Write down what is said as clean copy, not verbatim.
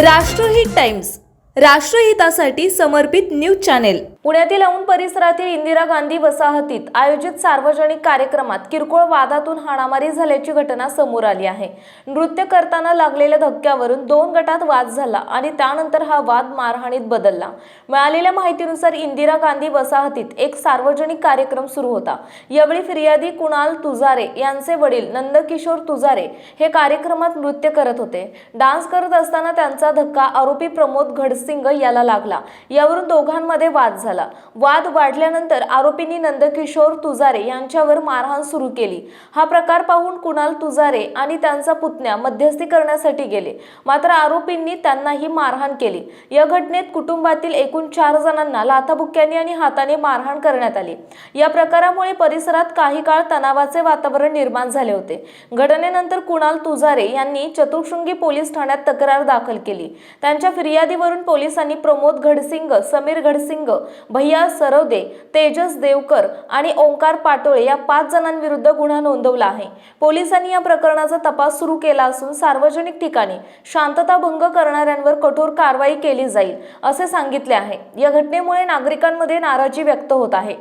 राष्ट्रहित टाइम्स, राष्ट्रहितासाठी समर्पित news channel. पुण्यातील औंध परिसरातील इंदिरा गांधी वसाहतीत आयोजित सार्वजनिक कार्यक्रमात किरकोळ वादातून हाणामारी झाल्याची घटना समोर आली आहे। नृत्य करताना लागलेल्या धक्क्यावरून 2 गटात वाद झाला आणि त्यानंतर हा वाद मारहाणीत बदलला। मिळालेल्या माहितीनुसार इंदिरा गांधी वसाहतीत एक सार्वजनिक कार्यक्रम सुरू होता। यावेळी फिर्यादी कुणाल तुजारे यांचे वडील नंदकिशोर तुजारे हे कार्यक्रमात नृत्य करत होते। डान्स करत असताना त्यांचा धक्का आरोपी प्रमोद घडसिंग याला लागला। यावरून दोघांमध्ये वाद झाला। वाद वाढल्यानंतर आरोपींनी नंदकिशोर तुजारे यांच्यावर मारहाण सुरू केली। हा प्रकार पाहून कुणाल तुजारे आणि त्यांचा पुतण्या मध्यस्थी करण्यासाठी गेले, मात्र आरोपींनी त्यांनाही मारहाण केली। या घटनेत कुटुंबातील एकूण 4 जणांना लाथाबुक्क्यांनी आणि हाताने मारहाण करण्यात आली। या प्रकारामुळे परिसरात काही काळ तणावाचे वातावरण निर्माण झाले होते। घटनेनंतर कुणाल तुजारे यांनी चतुःशृंगी पोलीस ठाण्यात तक्रार दाखल केली। त्यांच्या फिर्यादीवरून पोलिसांनी प्रमोद घडसिंग, समीर घडसिंग, भैया सरवदे, तेजस देवकर आणि ओंकार पाटोळे या 5 जणांविरुद्ध गुन्हा नोंदवला आहे। पोलिसांनी या प्रकरणाचा तपास सुरू केला असून सार्वजनिक ठिकाणी शांतता भंग करणाऱ्यांवर कठोर कारवाई केली जाईल असे सांगितले आहे। या घटनेमुळे नागरिकांमध्ये नाराजी व्यक्त होत आहे।